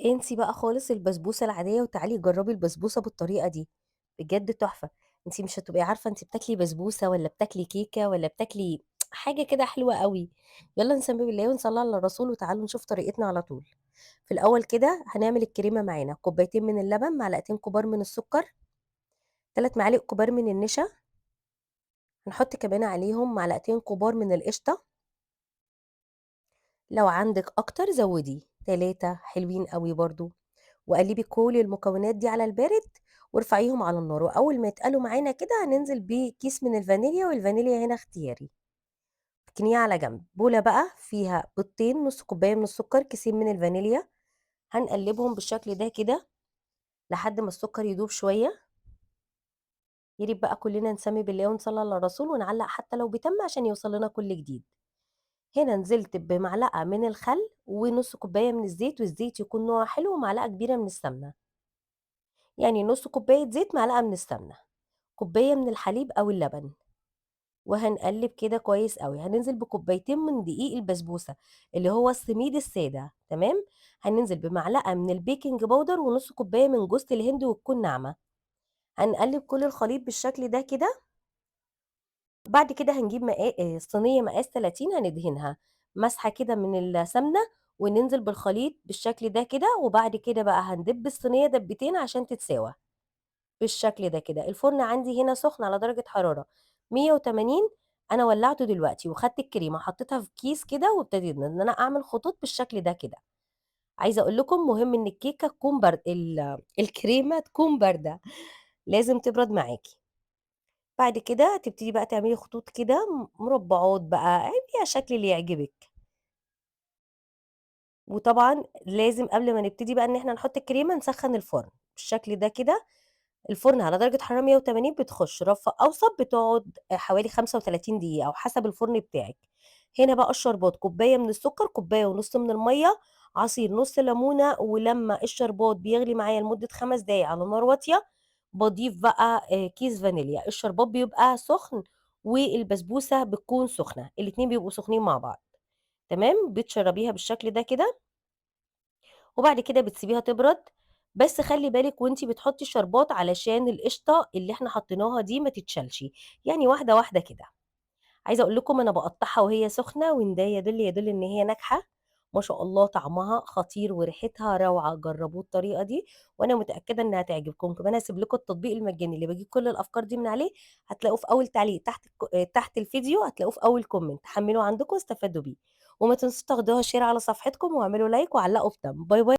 انسي بقى خالص البسبوسة العادية وتعالي جربي البسبوسة بالطريقة دي، بجد تحفة. انتي مش هتبقي عارفة انتي بتاكلي بسبوسة ولا بتاكلي كيكة ولا بتاكلي حاجة كده حلوة قوي. يلا نسمي بالله ونصلي على الرسول وتعالوا نشوف طريقتنا على طول. في الأول كده هنعمل الكريمة معانا كوبايتين من اللبن، معلقتين كبار من السكر، 3 معالق كبار من النشا، هنحط كمان عليهم معلقتين كبار من القشطة، لو عندك أكتر زودي 3 حلوين قوي برضو. وقلبي كل المكونات دي على البارد وارفعيهم على النار، واول ما يتقلوا معانا كده هننزل بكيس من الفانيليا، والفانيليا هنا اختياري. اركنيه على جنب. بوله بقى فيها بيضتين، نص كوبايه من السكر، كيسين من الفانيليا، هنقلبهم بالشكل ده كده لحد ما السكر يدوب شويه. ياريت بقى كلنا نسمي بالله ونصلي على الرسول ونعلق حتى لو بتم عشان يوصل لنا كل جديد. هنا نزلت بمعلقه من الخل ونص كوبايه من الزيت، والزيت يكون نوع حلو، ومعلقه كبيره من السمنه، يعني نص كوبايه زيت معلقه من السمنه، كوباية من الحليب أو اللبن، وهنقلب كده كويس قوي. هننزل بكوبايتين من دقيق البسبوسة اللي هو السميد السادة، تمام. هننزل بمعلقة من البيكنج باودر ونص كوباية من جوز الهند وتكون ناعمة. هنقلب كل الخليط بالشكل ده كده. بعد كده هنجيب صينية مقاس 30 هندهنها مسحة كده من السمنة، وننزل بالخليط بالشكل ده كده. وبعد كده بقى هندب الصينية دبتين عشان تتساوى بالشكل ده كده. الفرن عندي هنا سخن على درجة حرارة 180. انا ولعته دلوقتي وخدت الكريمة حطيتها في كيس كده، وابتديت ان انا اعمل خطوط بالشكل ده كده. عايزة اقول لكم مهم ان الكيكة تكون برد الكريمة تكون باردة، لازم تبرد معاكي. بعد كده تبتدي بقى تعملي خطوط كده مربعات بقى، اعمليها شكل اللي يعجبك. وطبعا لازم قبل ما نبتدي بقى ان احنا نحط الكريمة نسخن الفرن بالشكل ده كده. الفرن على درجة حرارة 180، بتخش رف أوسط بتقعد حوالي 35 دقيقة أو حسب الفرن بتاعك. هنا بقى الشربات كوباية من السكر، كوباية ونص من المية، عصير نص ليمونة. ولما الشربات بيغلي معايا لمدة 5 دقايق على نار واطية بضيف بقى كيس فانيليا. الشربات بيبقى سخن والبسبوسة بتكون سخنة، الاتنين بيبقوا سخنين مع بعض، تمام. بتشربيها بالشكل ده كده، وبعد كده بتسيبيها تبرد. بس خلي بالك وانتي بتحطي الشربات علشان القشطه اللي احنا حطيناها دي ما تتشالش، يعني واحده واحده كده. عايزه اقول لكم انا بقطعها وهي سخنه، وان ده يدل ان هي ناجحه. ما شاء الله طعمها خطير وريحتها روعه، جربوا الطريقه دي وانا متاكده انها تعجبكم. كمان هسيب لكم التطبيق المجاني اللي بجيب كل الافكار دي من عليه، هتلاقوه في اول تعليق تحت تحت الفيديو، هتلاقوه في اول كومنت، حملوه عندكم واستفادوا بيه. وما تنسوش تاخدوها شير على صفحتكم واعملوا لايك وعلقوا في باي باي.